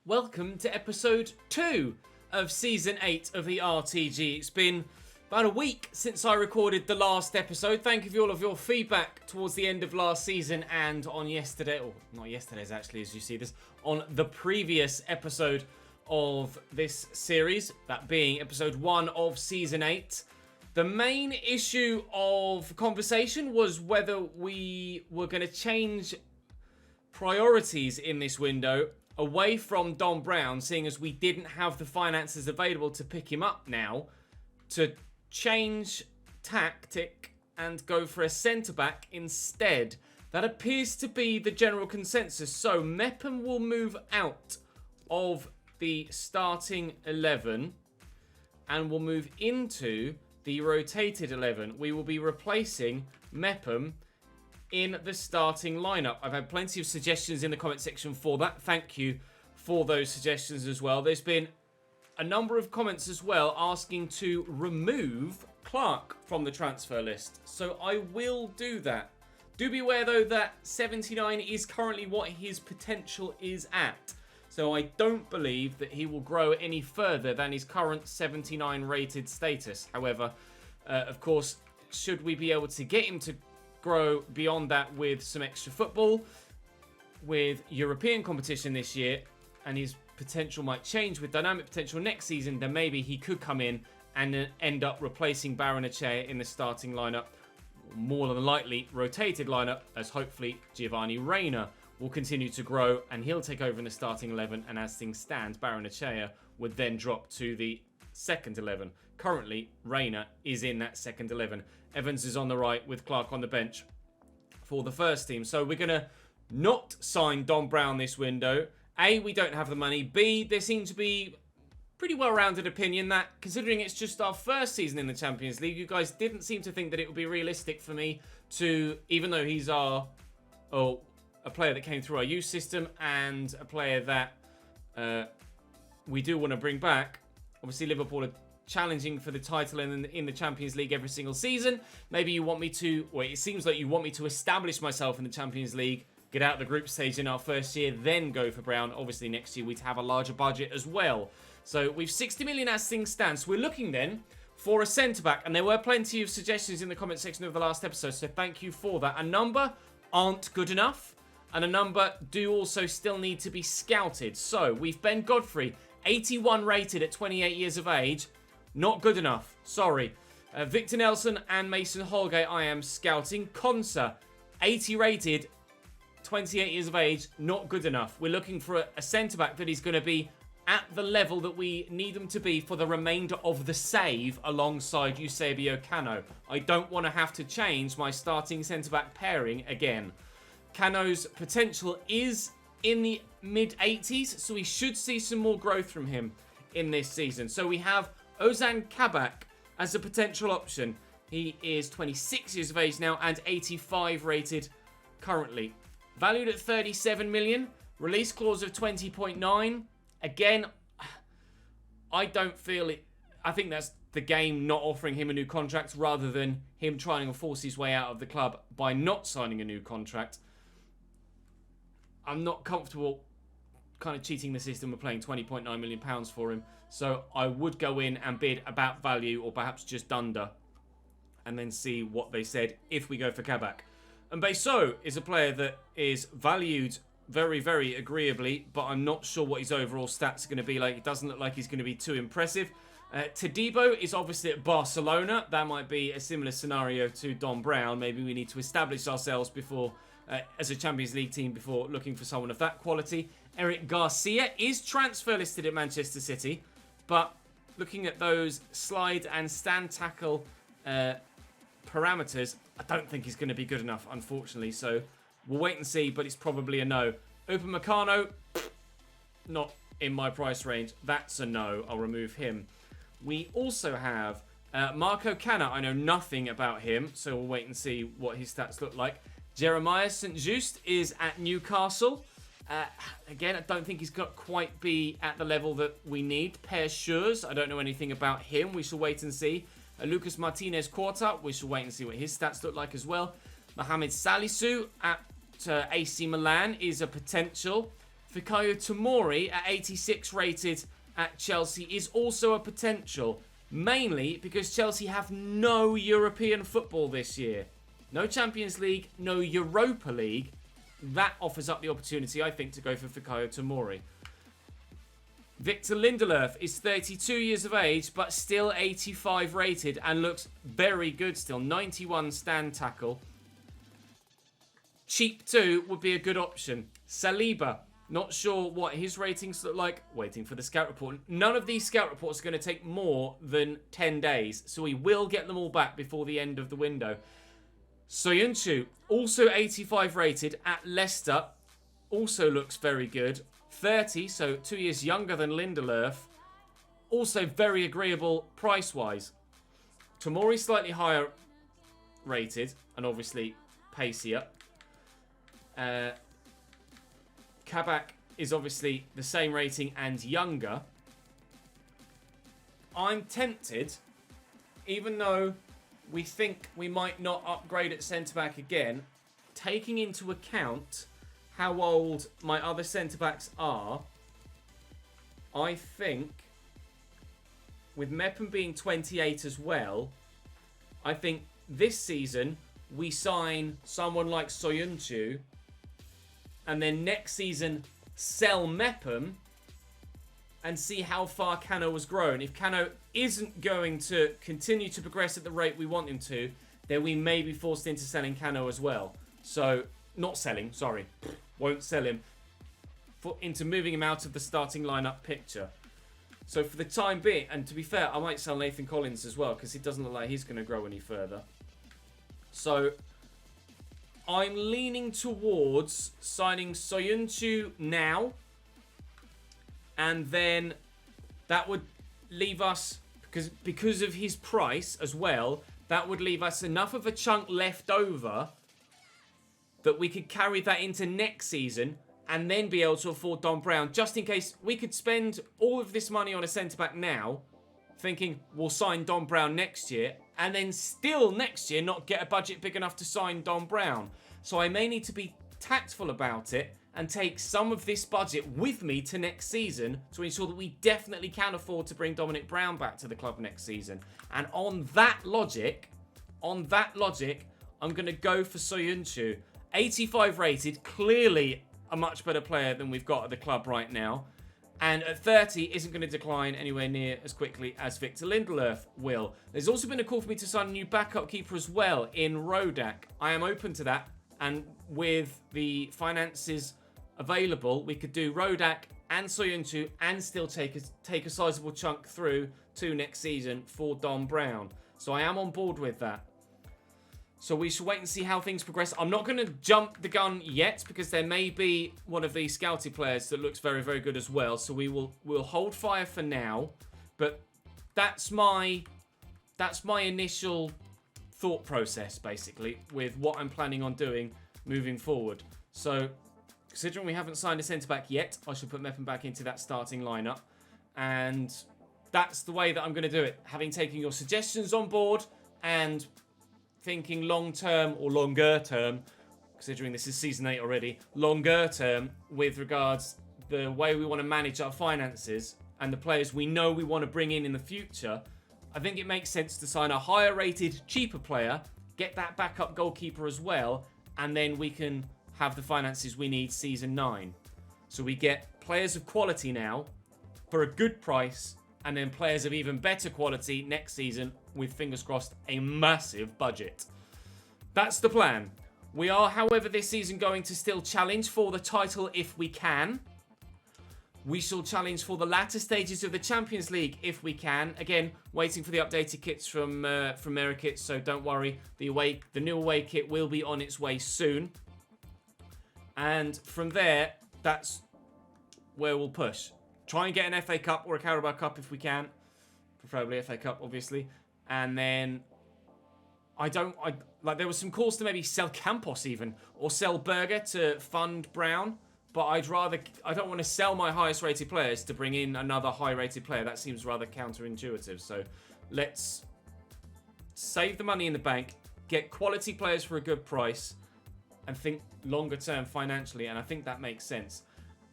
welcome to episode 2 of season 8 of the RTG. It's been about a week since I recorded the last episode. Thank you for all of your feedback towards the end of last season and on yesterday, or not yesterday's actually as you see this, on the previous episode of this series, that being episode 1 of season 8. The main issue of conversation was whether we were going to change priorities in this window away from Don Brown, seeing as we didn't have the finances available to pick him up now, to change tactic and go for a centre-back instead. That appears to be the general consensus. So Mepham will move out of the starting 11 and will move into the rotated 11. We will be replacing Mepham in the starting lineup. I've had plenty of suggestions in the comment section for that. Thank you for those suggestions as well. There's been a number of comments as well asking to remove Clark from the transfer list. So I will do that. Do be aware though that 79 is currently what his potential is at. So I don't believe that he will grow any further than his current 79 rated status. However, of course, should we be able to get him to grow beyond that with some extra football, with European competition this year, and his potential might change with dynamic potential next season, then maybe he could come in and end up replacing Barrenechea in the starting lineup, more than likely rotated lineup, as hopefully Giovanni Reina will continue to grow and he'll take over in the starting 11, and as things stand, Barrenechea would then drop to the second 11. Currently, Reina is in that second 11. Evans is on the right with Clark on the bench for the first team. So we're going to not sign Don Brown this window. A, we don't have the money. B, there seems to be pretty well-rounded opinion that, considering it's just our first season in the Champions League, you guys didn't seem to think that it would be realistic for me to, even though he's a player that came through our youth system and a player that we do want to bring back. Obviously, Liverpool are challenging for the title in the Champions League every single season. Maybe you want me to, or it seems like you want me to establish myself in the Champions League, get out of the group stage in our first year, then go for Brown. Obviously, next year we'd have a larger budget as well. So we've 60 million as things stand. So we're looking then for a centre-back, and there were plenty of suggestions in the comment section of the last episode, so thank you for that. A number aren't good enough, and a number do also still need to be scouted. So we've Ben Godfrey, 81 rated at 28 years of age. Not good enough. Sorry. Victor Nelson and Mason Holgate I am scouting. Konsa, 80 rated, 28 years of age. Not good enough. We're looking for a centre-back that is going to be at the level that we need them to be for the remainder of the save alongside Eusebio Cano. I don't want to have to change my starting centre-back pairing again. Cano's potential is in the mid-80s, so we should see some more growth from him in this season. So we have Ozan Kabak as a potential option. He is 26 years of age now and 85 rated currently. Valued at 37 million. Release clause of 20.9. Again, I don't feel it. I think that's the game not offering him a new contract rather than him trying to force his way out of the club by not signing a new contract. I'm not comfortable kind of cheating the system of playing £20.9 million for him. So I would go in and bid about value or perhaps just under and then see what they said if we go for Kabak. And Beso is a player that is valued very, very agreeably, but I'm not sure what his overall stats are going to be like. It doesn't look like he's going to be too impressive. Todibo is obviously at Barcelona. That might be a similar scenario to Don Brown. Maybe we need to establish ourselves before, as a Champions League team, before looking for someone of that quality. Eric Garcia is transfer listed at Manchester City, but looking at those slide and stand tackle parameters, I don't think he's going to be good enough, unfortunately. So we'll wait and see, but it's probably a no. Upamecano, not in my price range. That's a no. I'll remove him. We also have Marco Canna. I know nothing about him, so we'll wait and see what his stats look like. Jeremiah St. Just is at Newcastle. Again, I don't think he's got quite be at the level that we need. Per Schurz, I don't know anything about him. We shall wait and see. Lucas Martinez Quarta, we shall wait and see what his stats look like as well. Mohamed Salisu at AC Milan is a potential. For Fikayo Tomori at 86 rated at Chelsea is also a potential. Mainly because Chelsea have no European football this year. No Champions League, no Europa League. That offers up the opportunity, I think, to go for Fikayo Tomori. Victor Lindelöf is 32 years of age, but still 85 rated and looks very good still. 91 stand tackle. Cheap too would be a good option. Saliba, not sure what his ratings look like. Waiting for the scout report. None of these scout reports are going to take more than 10 days, so we will get them all back before the end of the window. Soyuncu, also 85 rated at Leicester, also looks very good. 30, so 2 years younger than Lindelöf. Also very agreeable price-wise. Tomori slightly higher rated, and obviously pacier. Kabak is obviously the same rating and younger. I'm tempted, even though we think we might not upgrade at centre-back again, taking into account how old my other centre-backs are, I think, with Mepham being 28 as well, I think this season we sign someone like Soyuncu, and then next season sell Mepham and see how far Kano has grown. If Kano isn't going to continue to progress at the rate we want him to, then we may be forced into selling Kano as well. So, not selling, sorry. Won't sell him. Into moving him out of the starting lineup picture. So for the time being, and to be fair, I might sell Nathan Collins as well, because it doesn't look like he's going to grow any further. So I'm leaning towards signing Soyuncu now. And then that would leave us, because of his price as well, that would leave us enough of a chunk left over that we could carry that into next season and then be able to afford Don Brown, just in case we could spend all of this money on a centre-back now, thinking we'll sign Don Brown next year, and then still next year not get a budget big enough to sign Don Brown. So I may need to be tactful about it and take some of this budget with me to next season to ensure that we definitely can afford to bring Dominic Brown back to the club next season. And on that logic, I'm going to go for Soyuncu. 85 rated, clearly a much better player than we've got at the club right now. And at 30, isn't going to decline anywhere near as quickly as Victor Lindelöf will. There's also been a call for me to sign a new backup keeper as well in Rodak. I am open to that. And with the finances available, we could do Rodak and Soyuncu and still take a sizable chunk through to next season for Don Brown. So I am on board with that. So we shall wait and see how things progress. I'm not going to jump the gun yet because there may be one of these scouted players that looks very, very good as well. So we'll hold fire for now. But that's my initial thought process, basically, with what I'm planning on doing moving forward. So considering we haven't signed a centre-back yet, I should put Mepham back into that starting lineup. And that's the way that I'm going to do it. Having taken your suggestions on board and thinking long-term or longer-term, considering this is Season 8 already, longer-term with regards the way we want to manage our finances and the players we know we want to bring in the future, I think it makes sense to sign a higher-rated, cheaper player, get that backup goalkeeper as well, and then we can have the finances we need Season 9. So we get players of quality now for a good price, and then players of even better quality next season with, fingers crossed, a massive budget. That's the plan. We are, however, this season going to still challenge for the title if we can. We shall challenge for the latter stages of the Champions League if we can. Again, waiting for the updated kits from Merikit, so don't worry. The new away kit will be on its way soon. And from there, that's where we'll push. Try and get an FA Cup or a Carabao Cup if we can. Preferably FA Cup, obviously. And then there was some calls to maybe sell Campos even, or sell Berger to fund Brown. But I don't want to sell my highest rated players to bring in another high rated player. That seems rather counterintuitive. So let's save the money in the bank, get quality players for a good price, and think longer term financially. And I think that makes sense.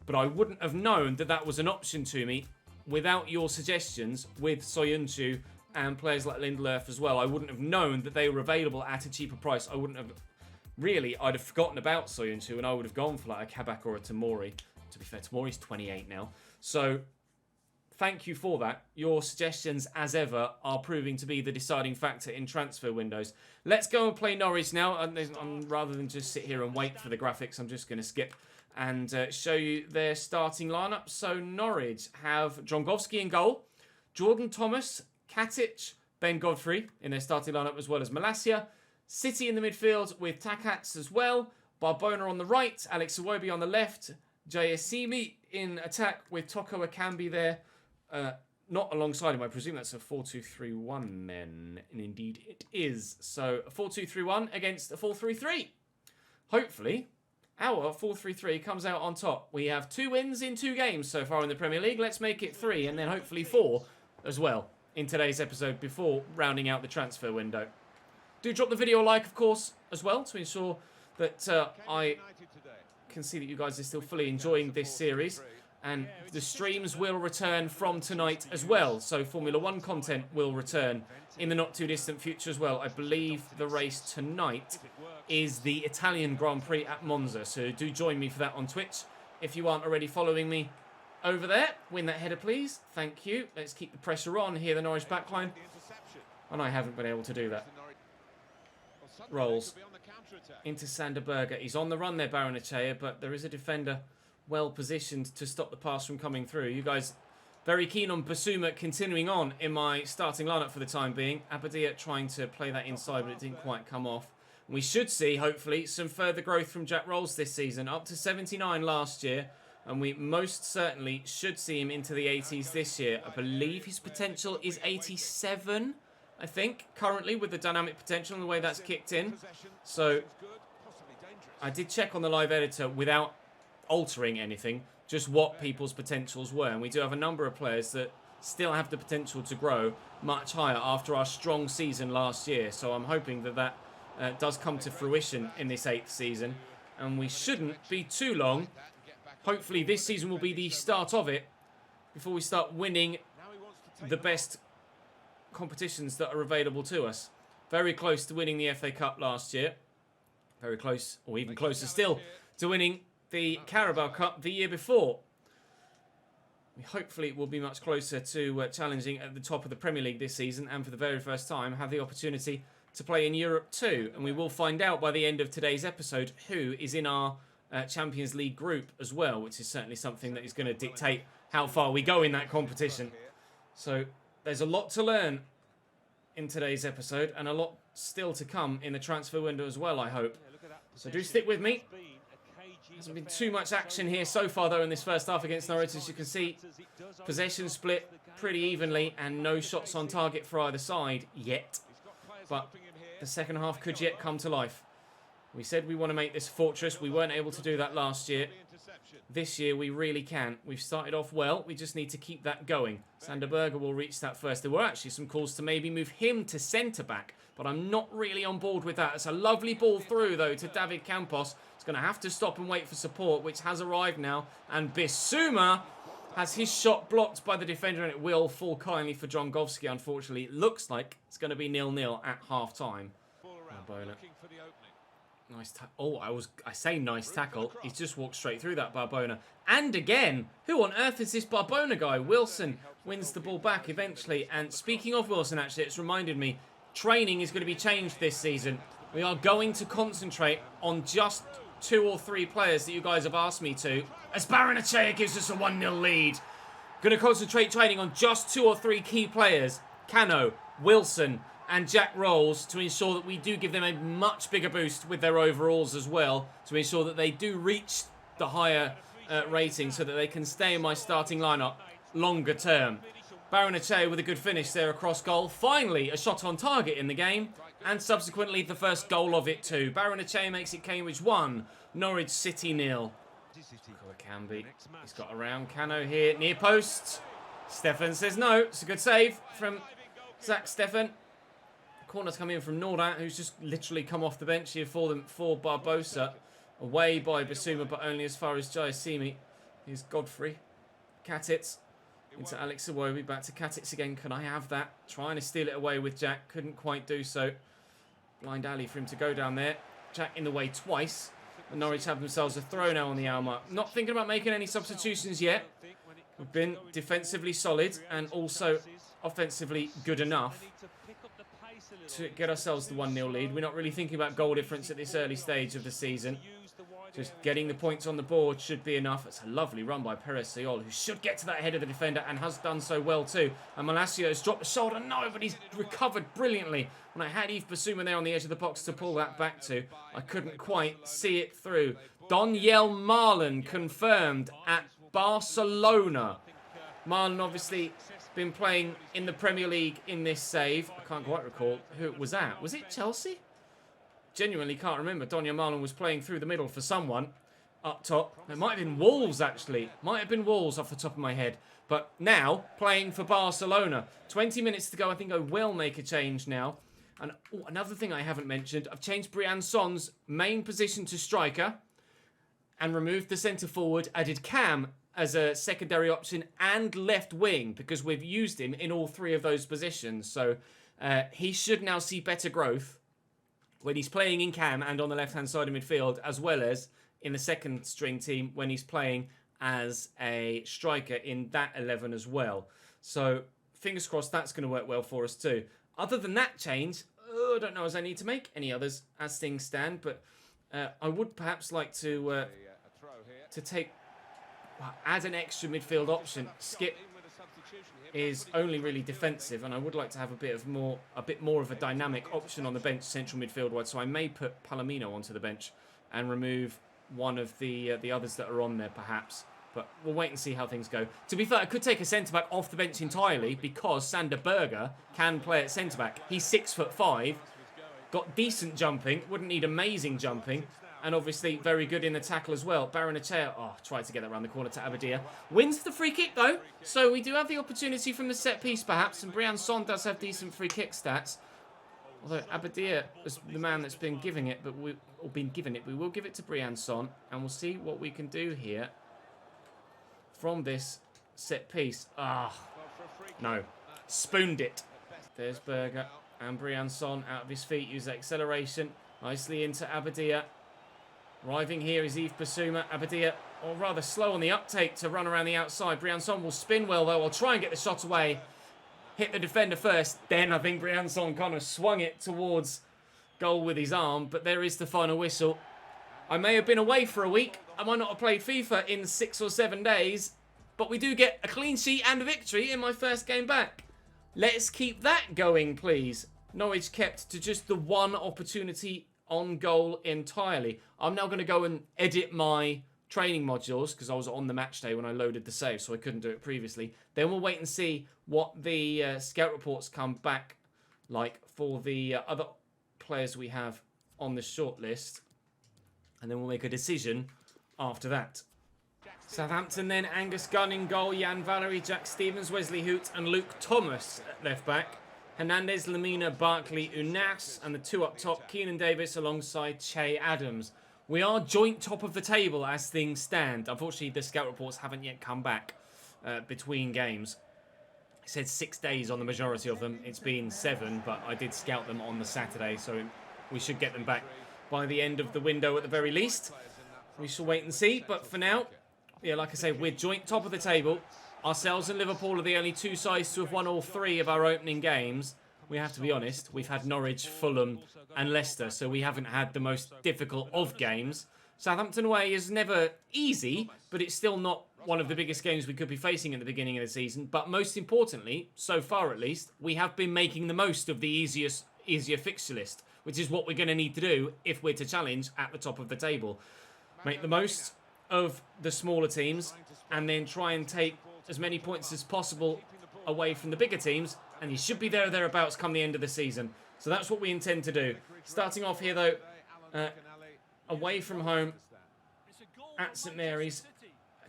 but I wouldn't have known that that was an option to me without your suggestions with Soyuncu and players like Lindelöf as well. I wouldn't have known that they were available at a cheaper price. I wouldn't have... Really, I'd have forgotten about Soyuncu and I would have gone for like a Kabak or a Tomori. To be fair, Tomori's 28 now. So, thank you for that. Your suggestions, as ever, are proving to be the deciding factor in transfer windows. Let's go and play Norwich now. Rather than just sit here and wait for the graphics, I'm just going to skip and show you their starting lineup. So, Norwich have Drongowski in goal, Jordan Thomas, Katic, Ben Godfrey in their starting lineup, as well as Malacia. City in the midfield with Takats as well. Barbona on the right, Alex Iwobi on the left. Jayasimi in attack with Toko Akambi there. Not alongside him, I presume that's a 4-2-3-1 then. And indeed it is. So a 4-2-3-1 against a 4-3-3. Hopefully, our 4-3-3 comes out on top. We have 2 wins in 2 games so far in the Premier League. Let's make it 3 and then hopefully 4 as well in today's episode before rounding out the transfer window. Do drop the video a like, of course, as well, to ensure that I can see that you guys are still fully enjoying this series. And the streams will return from tonight as well. So Formula 1 content will return in the not-too-distant future as well. I believe the race tonight is the Italian Grand Prix at Monza. So do join me for that on Twitch. If you aren't already following me over there, win that header, please. Thank you. Let's keep the pressure on here, the Norwich backline. And I haven't been able to do that. Rolls into Sander Berger. He's on the run there, Baranachea, but there is a defender well positioned to stop the pass from coming through. You guys very keen on Basuma continuing on in my starting lineup for the time being. Abadia trying to play that inside, but it didn't quite come off. We should see, hopefully, some further growth from Jack Rolls this season, up to 79 last year, and we most certainly should see him into the 80s this year. I believe his potential is 87, I think, currently, with the dynamic potential and the way that's kicked in. So, I did check on the live editor without altering anything, just what people's potentials were. And we do have a number of players that still have the potential to grow much higher after our strong season last year. So, I'm hoping that that does come to fruition in this 8th season. And we shouldn't be too long. Hopefully, this season will be the start of it before we start winning the best competitions that are available to us. Very close to winning the FA Cup last year. Very close, or even closer still, to winning the Carabao Cup the year before. Hopefully it will be much closer to challenging at the top of the Premier League this season, and for the very first time have the opportunity to play in Europe too. And we will find out by the end of today's episode who is in our Champions League group as well, which is certainly something that is going to dictate how far we go in that competition. So there's a lot to learn in today's episode, and a lot still to come in the transfer window as well, I hope. So do stick with me. Hasn't been too much action here so far, though, in this first half against Norwich. As you can see, possession split pretty evenly and no shots on target for either side yet. But the second half could yet come to life. We said we want to make this fortress. We weren't able to do that last year. This year, we really can. We've started off well. We just need to keep that going. Sander Berger will reach that first. There were actually some calls to maybe move him to centre-back, but I'm not really on board with that. It's a lovely ball through, though, to David Campos. He's going to have to stop and wait for support, which has arrived now. And Bissouma has his shot blocked by the defender, and it will fall kindly for Drongowski, unfortunately. It looks like it's going to be 0-0 at half-time. Nice tackle. Oh, I say nice tackle. He's just walked straight through that, Barbona. And again, who on earth is this Barbona guy? Wilson wins the ball back eventually. And speaking of Wilson, actually, it's reminded me, training is going to be changed this season. We are going to concentrate on just 2 or 3 players that you guys have asked me to, as Baranachea gives us a 1-0 lead. Going to concentrate training on just 2 or 3 key players. Cano, Wilson, and Jack Rolls, to ensure that we do give them a much bigger boost with their overalls as well, to ensure that they do reach the higher rating so that they can stay in my starting lineup longer term. Baranachea with a good finish there across goal. Finally, a shot on target in the game, and subsequently the first goal of it too. Baranachea makes it Cambridge 1, Norwich City 0. Kambi, he's got around Cano here, near post. Stefan says no. It's a good save from Zach Stefan. Corner's come in from Nordat, who's just literally come off the bench here for them, for Barbosa. Away by Bissouma, but only as far as Jayasimi. Here's Godfrey. Katitz into Alex Iwobi. Back to Katitz again. Can I have that? Trying to steal it away with Jack. Couldn't quite do so. Blind alley for him to go down there. Jack in the way twice. And Norwich have themselves a throw now on the hour mark. Not thinking about making any substitutions yet. We've been defensively solid and also offensively good enough to get ourselves the 1-0 lead. We're not really thinking about goal difference at this early stage of the season. Just getting the points on the board should be enough. It's a lovely run by Perez Sayol, who should get to that head of the defender and has done so well too. And Malacio has dropped the shoulder. No, but he's recovered brilliantly. When I had Yves Bissouma there on the edge of the box to pull that back to, I couldn't quite see it through. Donyell Marlon confirmed at Barcelona. Marlon obviously been playing in the Premier League in this save. I can't quite recall who it was at. Was it Chelsea? Genuinely can't remember. Donyell Marlon was playing through the middle for someone up top. It might have been Wolves, actually. Might have been Wolves off the top of my head. But now, playing for Barcelona. 20 minutes to go. I think I will make a change now. And another thing I haven't mentioned. I've changed Brian Son's main position to striker. And removed the centre forward. Added Cam as a secondary option and left wing. Because we've used him in all three of those positions. So he should now see better growth when he's playing in Cam and on the left-hand side of midfield, as well as in the second string team when he's playing as a striker in that 11 as well. So fingers crossed that's going to work well for us too. Other than that change, I don't know as I need to make any others as things stand, but I would perhaps like to add an extra midfield option. Skip is only really defensive, and I would like to have a bit more of a dynamic option on the bench, central midfield wide. So I may put Palomino onto the bench and remove one of the others that are on there, perhaps. But we'll wait and see how things go. To be fair, I could take a centre back off the bench entirely because Sander Berger can play at centre back. He's 6'5", got decent jumping, wouldn't need amazing jumping. And obviously very good in the tackle as well. Barrenechea, tried to get that around the corner to Abadia. Wins the free kick though. So we do have the opportunity from the set piece perhaps. And Brian Son does have decent free kick stats. Although Abadia is the man that's been giving it, we will give it to Brian Son. And we'll see what we can do here from this set piece. No. Spooned it. There's Berger. And Brian Son out of his feet. Use acceleration. Nicely into Abadia. Arriving here is Yves Bissouma. Abadia, or rather slow on the uptake to run around the outside. Brian Son will spin well, though. I'll try and get the shot away. Hit the defender first. Then I think Brian Son kind of swung it towards goal with his arm. But there is the final whistle. I may have been away for a week. I might not have played FIFA in 6 or 7 days. But we do get a clean sheet and a victory in my first game back. Let's keep that going, please. Norwich kept to just the one opportunity on goal entirely. I'm now going to go and edit my training modules because I was on the match day when I loaded the save, so I couldn't do it previously. Then we'll wait and see what the scout reports come back like for the other players we have on the shortlist. And then we'll make a decision after that. Southampton then, Angus Gunn in goal, Jan Valery, Jack Stevens, Wesley Hoot and Luke Thomas at left back. Hernandez, Lamina, Barkley, Unas, and the two up top, Keenan Davis alongside Che Adams. We are joint top of the table as things stand. Unfortunately, the scout reports haven't yet come back between games. It said 6 days on the majority of them. It's been 7, but I did scout them on the Saturday, so we should get them back by the end of the window at the very least. We shall wait and see, but for now, yeah, like I say, we're joint top of the table. Ourselves and Liverpool are the only two sides to have won all 3 of our opening games. We have to be honest. We've had Norwich, Fulham and Leicester, so we haven't had the most difficult of games. Southampton away is never easy, but it's still not one of the biggest games we could be facing at the beginning of the season. But most importantly, so far at least, we have been making the most of the easier fixture list, which is what we're going to need to do if we're to challenge at the top of the table. Make the most of the smaller teams and then try and take as many points as possible away from the bigger teams, and you should be there or thereabouts come the end of the season. So that's what we intend to do. Starting off here though, away from home at St Mary's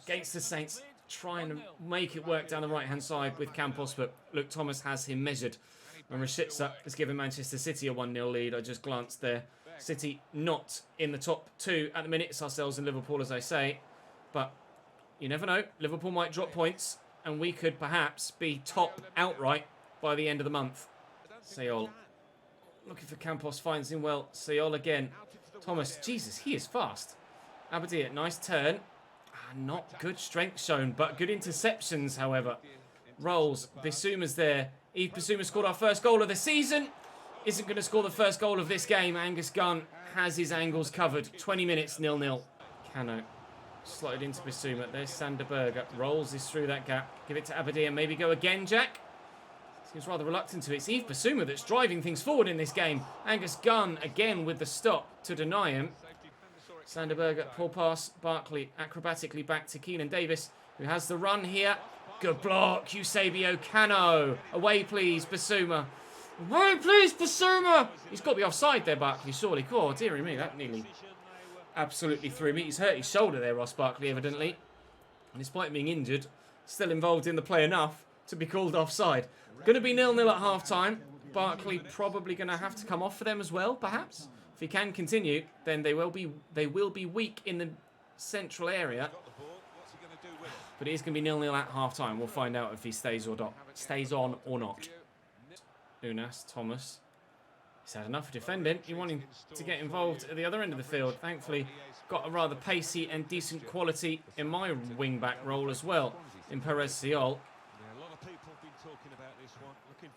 against the Saints, trying to make it work down the right hand side with Campos, but Luke Thomas has him measured. And Rashica has given Manchester City a 1-0 lead. I just glanced there. City not in the top 2 at the minute. It's ourselves and Liverpool, as I say, but You never know. Liverpool might drop points, and we could perhaps be top outright by the end of the month. Sayol. Looking for Campos, finds him well. Sayol again. Thomas, Jesus, he is fast. Abadia, nice turn. Not good strength shown, but good interceptions, however. Rolls, Bissouma's there. Yves Bissouma scored our first goal of the season. Isn't going to score the first goal of this game. Angus Gunn has his angles covered. 20 minutes, 0-0. Cano slotted into Bissouma. There's Sander Berger. Rolls is through that gap. Give it to Abadia. Maybe go again, Jack. Seems rather reluctant to. It's Yves Bissouma that's driving things forward in this game. Angus Gunn again with the stop to deny him. Sander Berger, poor pass. Barkley acrobatically back to Keenan Davis, who has the run here. Good block. Eusebio Cano. Away, please, Bissouma. Away, please, Bissouma. He's got to be offside there, Barkley, surely. Oh, dearie me, that nearly absolutely threw me. He's hurt his shoulder there, Ross Barkley, evidently. And despite being injured, still involved in the play enough to be called offside. Going to be 0-0 at half-time. Barkley probably going to have to come off for them as well, perhaps. If he can continue, then they will be weak in the central area. But it is going to be 0-0 at half-time. We'll find out if he stays on or not. Unas, Thomas. He's had enough of defending. You want him to get involved at the other end of the field. Thankfully, got a rather pacey and decent quality in my wing-back role as well, in Perez Sayol.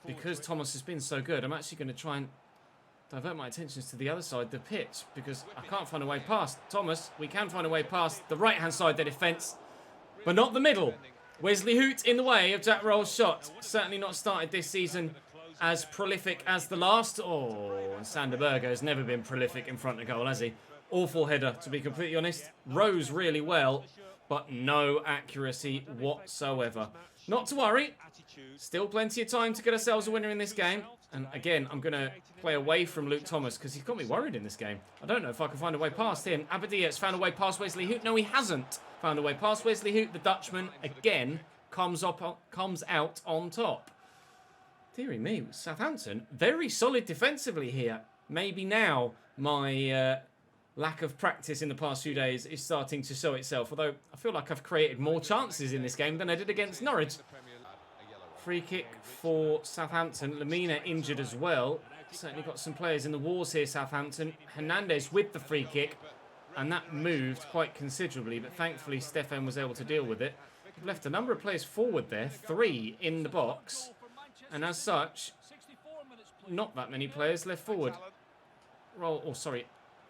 Because Thomas has been so good, I'm actually going to try and divert my attentions to the other side of the pitch, because I can't find a way past Thomas. We can find a way past the right-hand side of the defence, but not the middle. Wesley Hoot in the way of Jack Roll's shot. Certainly not started this season as prolific as the last. Oh, and Sander Berger has never been prolific in front of goal, has he? Awful header, to be completely honest. Rose really well, but no accuracy whatsoever. Not to worry. Still plenty of time to get ourselves a winner in this game. And again, I'm going to play away from Luke Thomas because he's got me worried in this game. I don't know if I can find a way past him. Abadia has found a way past Wesley Hoot. No, he hasn't found a way past Wesley Hoot. The Dutchman, again, comes out on top. Deary me, Southampton, very solid defensively here. Maybe now my lack of practice in the past few days is starting to show itself. Although I feel like I've created more chances in this game than I did against Norwich. Free kick for Southampton. Lamina injured as well. Certainly got some players in the wars here, Southampton. Hernandez with the free kick. And that moved quite considerably. But thankfully, Stefan was able to deal with it. We've left a number of players forward there. 3 in the box. And as such, not that many players left forward.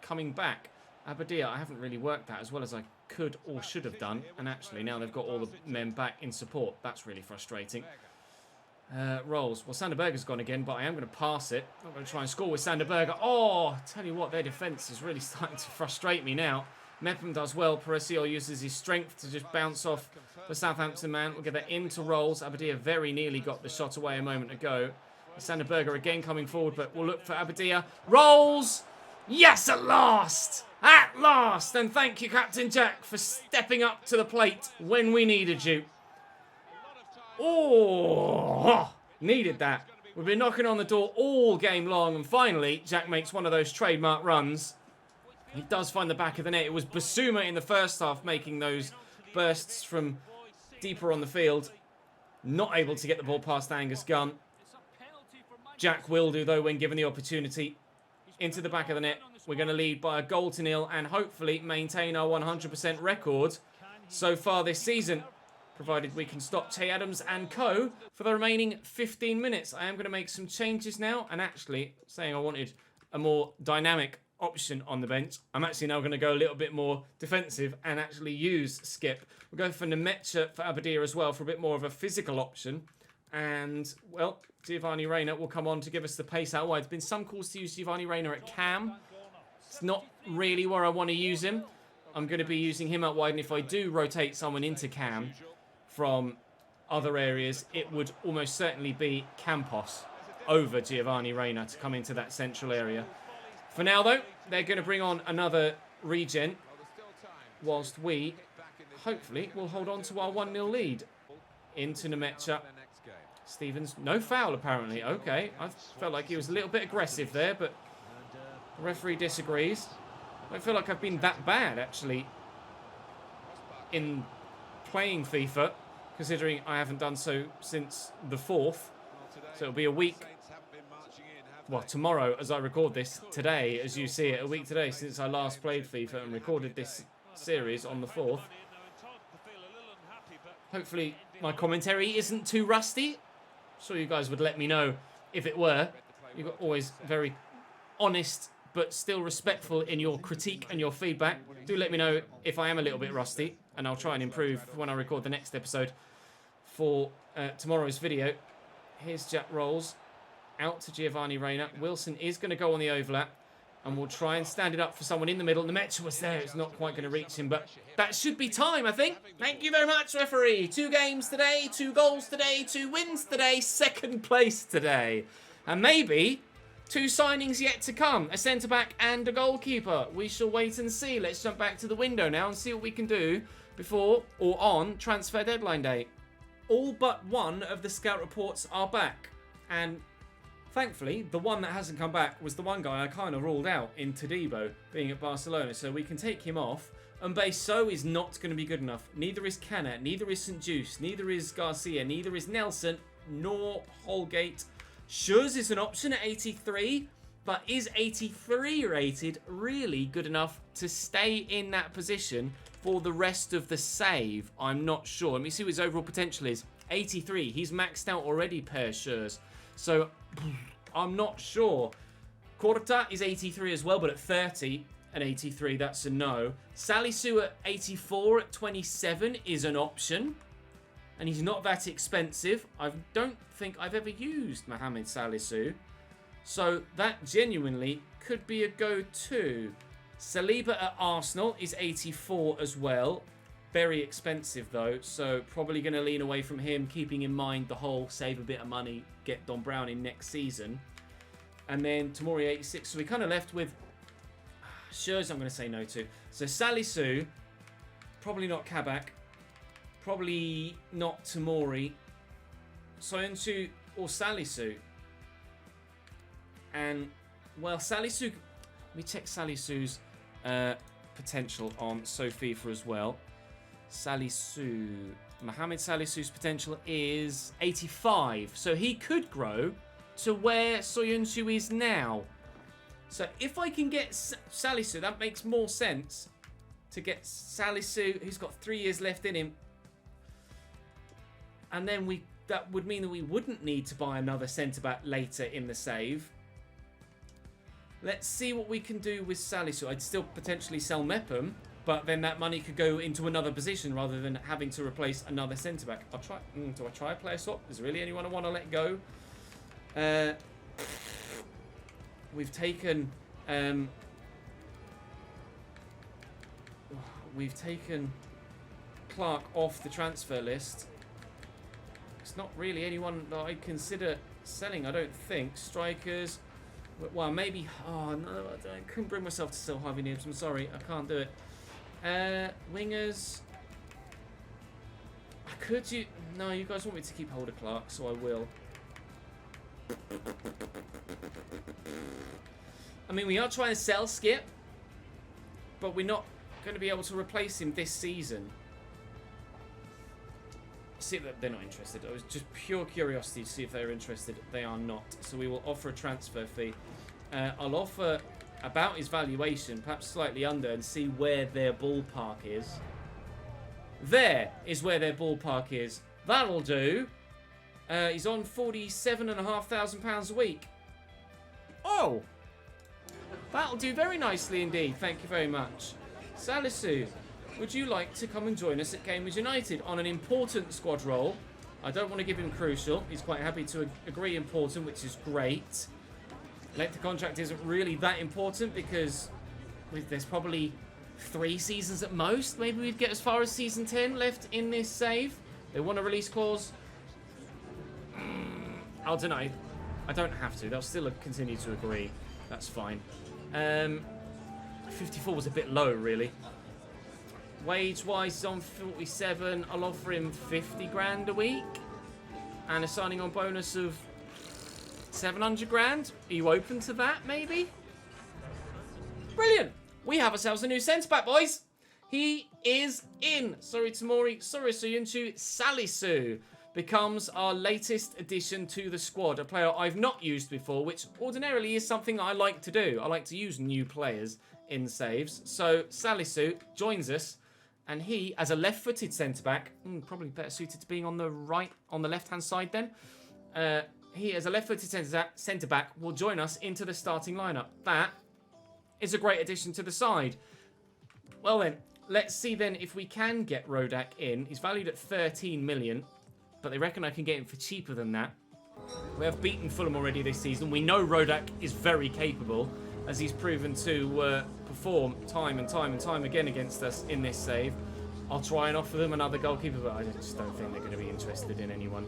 Coming back. Abadia, I haven't really worked that as well as I could or should have done. And actually, now they've got all the men back in support. That's really frustrating. Rolls. Well, Sander Berger's gone again, but I am going to pass it. I'm going to try and score with Sander Berger. Oh, tell you what, their defence is really starting to frustrate me now. Mepham does well. Perez uses his strength to just bounce off the Southampton man. We'll get that into Rolls. Abadia very nearly got the shot away a moment ago. Sander Berger again coming forward, but we'll look for Abadia. Rolls! Yes, at last! At last! And thank you, Captain Jack, for stepping up to the plate when we needed you. Oh, needed that. We've been knocking on the door all game long, and finally, Jack makes one of those trademark runs. He does find the back of the net. It was Bissouma in the first half making those bursts from deeper on the field. Not able to get the ball past Angus Gunn. Jack will do, though, when given the opportunity. Into the back of the net. We're going to lead by a goal to nil and hopefully maintain our 100% record so far this season. Provided we can stop Che Adams and co for the remaining 15 minutes. I am going to make some changes now. And actually, saying I wanted a more dynamic option on the bench, I'm actually now going to go a little bit more defensive and actually use Skip. We'll go for Nemecha for Abadia as well for a bit more of a physical option. And, well, Giovanni Reina will come on to give us the pace out wide. There's been some calls to use Giovanni Reina at cam. It's not really where I want to use him. I'm going to be using him out wide. And if I do rotate someone into cam from other areas, it would almost certainly be Campos over Giovanni Reina to come into that central area. For now, though, they're going to bring on another regen whilst we, hopefully, will hold on to our 1-0 lead. Into Nemecha. Stevens, no foul apparently. Okay, I felt like he was a little bit aggressive there, but the referee disagrees. I don't feel like I've been that bad, actually, in playing FIFA, considering I haven't done so since the 4th. So it'll be a week. Well, tomorrow, as I record this, today, as you see it, a week today since I last played FIFA and recorded this series on the 4th. Hopefully my commentary isn't too rusty. I'm sure you guys would let me know if it were. You're always very honest but still respectful in your critique and your feedback. Do let me know if I am a little bit rusty, and I'll try and improve when I record the next episode for tomorrow's video. Here's Jack Rolls. Out to Giovanni Reina. Wilson is going to go on the overlap, and we'll try and stand it up for someone in the middle. Nemecha was there. It's not quite going to reach him, but that should be time, I think. Thank you very much, referee. 2 games today, 2 goals today, 2 wins today, 2nd place today. And maybe 2 signings yet to come. A centre-back and a goalkeeper. We shall wait and see. Let's jump back to the window now and see what we can do before or on transfer deadline day. All but one of the scout reports are back, and thankfully, the one that hasn't come back was the one guy I kind of ruled out in Todibo, being at Barcelona, so we can take him off. And Beso is not going to be good enough. Neither is Canet, neither is St. Juice, neither is Garcia, neither is Nelson, nor Holgate. Schurz is an option at 83, but is 83 rated really good enough to stay in that position for the rest of the save? I'm not sure. Let me see what his overall potential is. 83. He's maxed out already, per Schurz. So, I'm not sure. Corta is 83 as well, but at 30 and 83, that's a no. Salisu at 84 at 27 is an option. And he's not that expensive. I don't think I've ever used Mohamed Salisu. So, that genuinely could be a go-to. Saliba at Arsenal is 84 as well. Very expensive though, so probably going to lean away from him, keeping in mind the whole save a bit of money, get Don Brown in next season. And then Tomori 86, so we kind of left with Schurz I'm going to say no to. So Salisu, probably not Kabak, probably not Tomori, Soyuncu or Salisu. And, well, Salisu, let me check Salisu's potential on SoFIFA as well. Salisu. Mohamed Salisu's potential is 85. So he could grow to where Soyuncu is now. So if I can get Salisu, that makes more sense. To get Salisu, who's got 3 years left in him. And then that would mean that we wouldn't need to buy another centre-back later in the save. Let's see what we can do with Salisu. I'd still potentially sell Mepham, but then that money could go into another position rather than having to replace another centre-back. I'll try. Do I try a player swap? Is there really anyone I want to let go? We've taken... we've taken Clark off the transfer list. It's not really anyone that I'd consider selling, I don't think. Strikers... Well, maybe... Oh, no, I couldn't bring myself to sell Harvey Nibbs. I'm sorry, I can't do it. Wingers... Could you... No, you guys want me to keep hold of Clark, so I will. I mean, we are trying to sell Skip, but we're not going to be able to replace him this season. See that they're not interested. It was just pure curiosity to see if they're interested. They are not. So we will offer a transfer fee. I'll offer about his valuation, perhaps slightly under, and see where their ballpark is. There is where their ballpark is. That'll do. He's on £47,500 a week. Oh! That'll do very nicely indeed. Thank you very much. Salisu, would you like to come and join us at Cambridge United on an important squad role? I don't want to give him crucial. He's quite happy to agree important, which is great. Length of contract isn't really that important because there's probably 3 seasons at most. Maybe we'd get as far as season 10 left in this save. They want a release clause. I don't know. I don't have to. They'll still continue to agree. That's fine. 54 was a bit low, really. Wage-wise, he's on 47. I'll offer him 50 grand a week. And a signing on bonus of 700 grand. Are you open to that, maybe? Brilliant. We have ourselves a new centre-back, boys. He is in. Sorry, Tamori. Sorry, Soyuncu. Salisu becomes our latest addition to the squad. A player I've not used before, which ordinarily is something I like to do. I like to use new players in saves. So Salisu joins us. And he, as a left-footed centre-back, probably better suited to being on the left-hand side then. He, as a left-footed centre-back, will join us into the starting lineup. That is a great addition to the side. Well then, let's see then if we can get Rodak in. He's valued at 13 million, but they reckon I can get him for cheaper than that. We have beaten Fulham already this season. We know Rodak is very capable, as he's proven to perform time and time again against us in this save. I'll try and offer them another goalkeeper, but I just don't think they're going to be interested in anyone.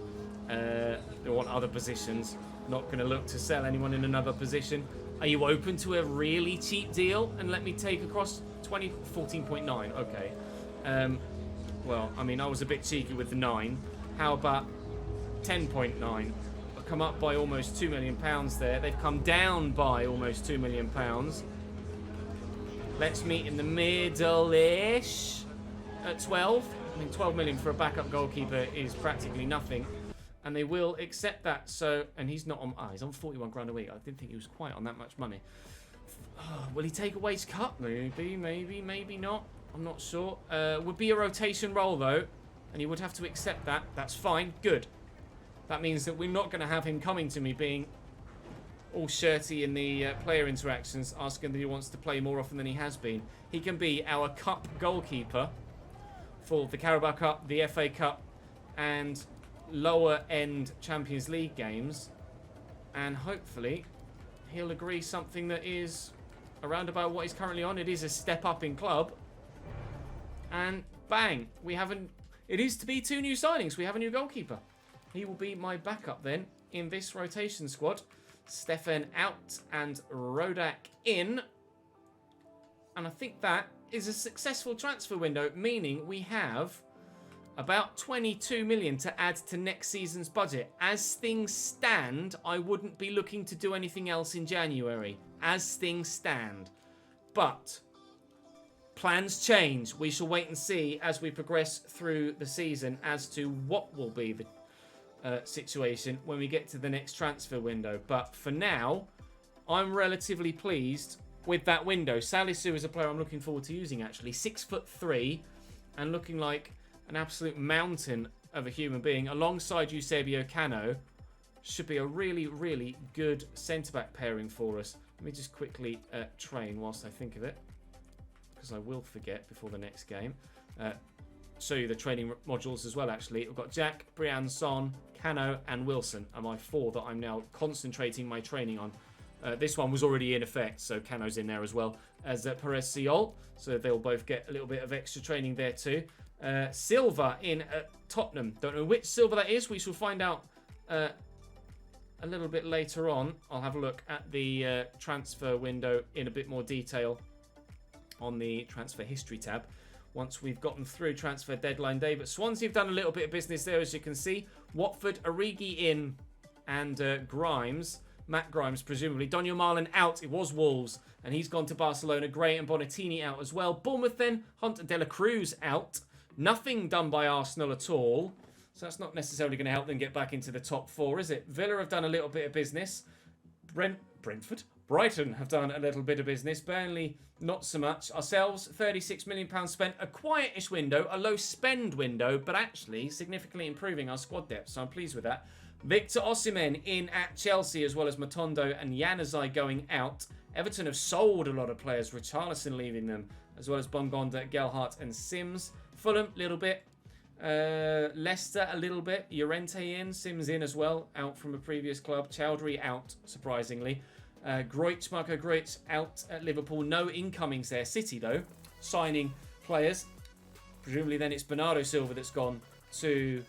They want other positions. Not going to look to sell anyone in another position. Are you open to a really cheap deal and let me take across 14.9? Okay. Well, I mean, I was a bit cheeky with the 9. How about 10.9? Come up by almost £2 million there. They've come down by almost £2 million. Let's meet in the middle-ish at 12. I mean, 12 million for a backup goalkeeper is practically nothing, and they will accept that. So, and he's not on. He's on 41 grand a week. I didn't think he was quite on that much money. Will he take a wage cut? Maybe not. I'm not sure. Would be a rotation role though, and he would have to accept that. That's fine. Good. That means that we're not going to have him coming to me being all shirty in the player interactions, asking that he wants to play more often than he has been. He can be our cup goalkeeper for the Carabao Cup, the FA Cup, and lower-end Champions League games. And hopefully he'll agree something that is around about what he's currently on. It is a step up in club. And bang, it is to be 2 new signings. We have a new goalkeeper. He will be my backup then in this rotation squad. Stefan out and Rodak in. And I think that is a successful transfer window, meaning we have about 22 million to add to next season's budget. As things stand, I wouldn't be looking to do anything else in January. As things stand. But plans change. We shall wait and see as we progress through the season as to what will be the situation when we get to the next transfer window. But for now, I'm relatively pleased with that window. Salisu is a player I'm looking forward to using actually. 6'3" and looking like an absolute mountain of a human being alongside Eusebio Cano. Should be a really, really good centre-back pairing for us. Let me just quickly train whilst I think of it, because I will forget before the next game. Show you the training modules as well actually. We've got Jack, Brian, Son, Cano and Wilson are my 4 that I'm now concentrating my training on. This one was already in effect, so Cano's in there as well as Perez Siol, so they'll both get a little bit of extra training there too. Silva in at Tottenham. Don't know which Silva that is. We shall find out a little bit later on. I'll have a look at the transfer window in a bit more detail on the transfer history tab once we've gotten through transfer deadline day. But Swansea have done a little bit of business there, as you can see. Watford, Origi in, and Grimes, Matt Grimes presumably. Daniel Marlin out. It was Wolves, and he's gone to Barcelona. Gray and Bonatini out as well. Bournemouth then, Hunt and De La Cruz out. Nothing done by Arsenal at all, so that's not necessarily going to help them get back into the top 4, is it? Villa have done a little bit of business. Brighton have done a little bit of business. Burnley, not so much. Ourselves, £36 million spent. A quietish window, a low spend window, but actually significantly improving our squad depth, so I'm pleased with that. Victor Osimhen in at Chelsea, as well as Matondo and Januzaj going out. Everton have sold a lot of players. Richarlison leaving them, as well as Bongonda, Gelhardt and Sims. Fulham, a little bit. Leicester, a little bit. Llorente in, Sims in as well, out from a previous club. Chowdhury out, surprisingly. Marco Gruitch out at Liverpool. No incomings there. City, though, signing players. Presumably then it's Bernardo Silva that's gone to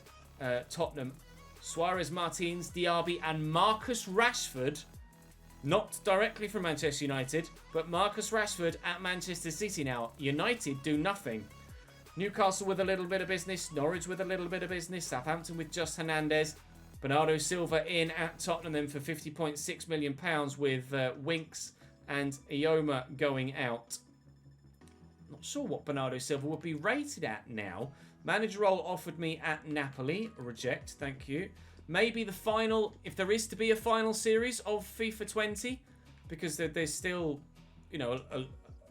Tottenham. Suarez, Martins, Diaby and Marcus Rashford. Not directly from Manchester United, but Marcus Rashford at Manchester City now. United do nothing. Newcastle with a little bit of business. Norwich with a little bit of business. Southampton with just Hernandez. Bernardo Silva in at Tottenham then for £50.6 million with Winks and Ioma going out. Not sure what Bernardo Silva would be rated at now. Manager role offered me at Napoli. Reject, thank you. Maybe the final, if there is to be a final series of FIFA 20, because there's still, you know, a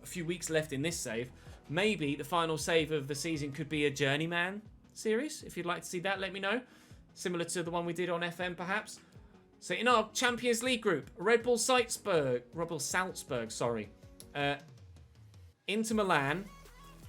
few weeks left in this save. Maybe the final save of the season could be a Journeyman series. If you'd like to see that, let me know. Similar to the one we did on FM, perhaps. So in our Champions League group, Red Bull Salzburg, Inter Milan,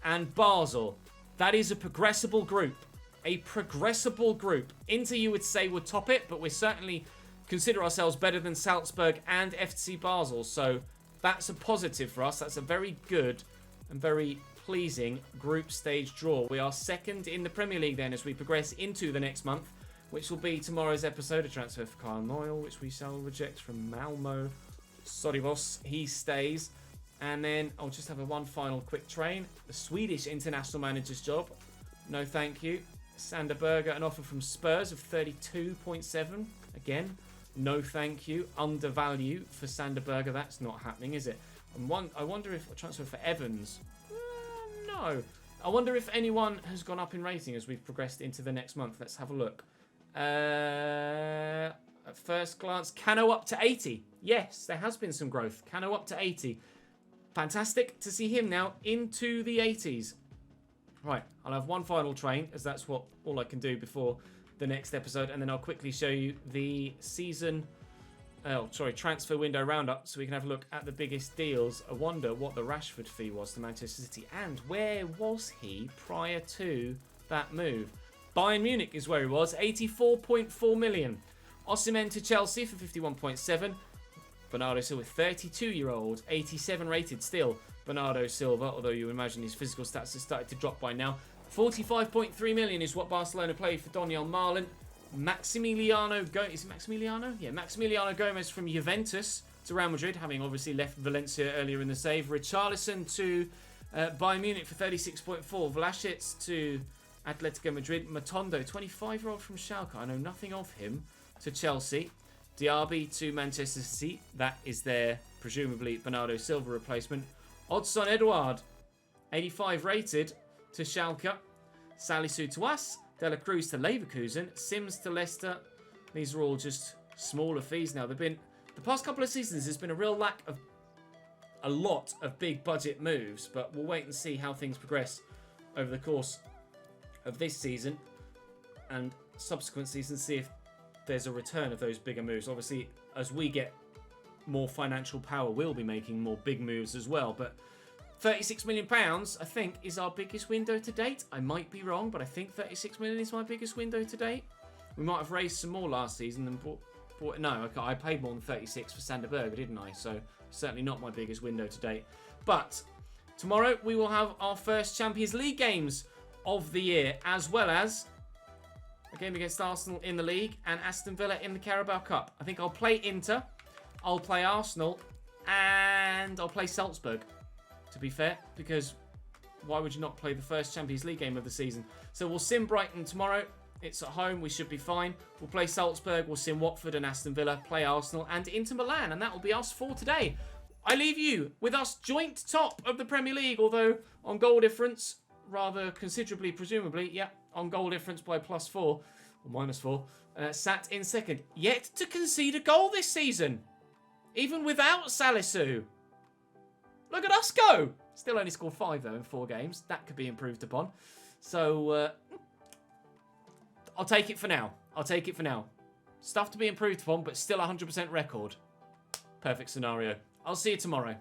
and Basel. That is a progressible group. A progressible group. Inter, you would say, would top it, but we certainly consider ourselves better than Salzburg and FC Basel. So that's a positive for us. That's a very good and very pleasing group stage draw. We are second in the Premier League then as we progress into the next month, which will be tomorrow's episode. A transfer for Kyle Noyle, which we shall reject from Malmo. Sorry, boss. He stays. And then I'll just have one final quick train. The Swedish international manager's job. No, thank you. Sander Berger, an offer from Spurs of 32.7. Again, no thank you. Undervalue for Sander Berger. That's not happening, is it? And I wonder if a transfer for Evans. No. I wonder if anyone has gone up in rating as we've progressed into the next month. Let's have a look. At first glance, Cano up to 80. Yes, there has been some growth. Cano up to 80. Fantastic to see him now into the 80s. Right, I'll have one final train, as that's all I can do before the next episode, and then I'll quickly show you the transfer window roundup, so we can have a look at the biggest deals. I wonder what the Rashford fee was to Manchester City, and where was he prior to that move? Bayern Munich is where he was, 84.4 million. Osimhen to Chelsea for 51.7. Bernardo Silva, 32-year-old, 87 rated still. Bernardo Silva, although you imagine his physical stats have started to drop by now. 45.3 million is what Barcelona paid for Donyell Marlin. Maximiliano Gomez from Juventus to Real Madrid, having obviously left Valencia earlier in the save. Richarlison to Bayern Munich for 36.4. Vlasic to Atletico Madrid. Matondo, 25-year-old from Schalke, I know nothing of him, to Chelsea. Diaby to Manchester City. That is their, presumably, Bernardo Silva replacement. Odsonne Edouard, 85 rated, to Schalke. Salisu to us. De La Cruz to Leverkusen. Sims to Leicester. These are all just smaller fees now. The past couple of seasons, there's been a real lack of a lot of big budget moves, but we'll wait and see how things progress over the course of this season and subsequent seasons, see if there's a return of those bigger moves. Obviously, as we get more financial power, we'll be making more big moves as well. But £36 million, I think, is our biggest window to date. I might be wrong, but I think 36 million is my biggest window to date. We might have raised some more last season and bought no, I paid more than 36 for Sander Berger, didn't I? So certainly not my biggest window to date. But tomorrow we will have our first Champions League games of the year, as well as a game against Arsenal in the league and Aston Villa in the Carabao Cup. I think I'll play Inter, I'll play Arsenal, and I'll play Salzburg, to be fair, because why would you not play the first Champions League game of the season? So we'll sim Brighton tomorrow. It's at home. We should be fine. We'll play Salzburg. We'll sim Watford and Aston Villa, play Arsenal and Inter Milan. And that will be us for today. I leave you with us joint top of the Premier League, although on goal difference, rather considerably, presumably, yeah, on goal difference by +4 or -4, sat in second. Yet to concede a goal this season, even without Salisu. Look at us go! Still only scored 5 though in 4 games. That could be improved upon. So I'll take it for now. Stuff to be improved upon, but still 100% record. Perfect scenario. I'll see you tomorrow.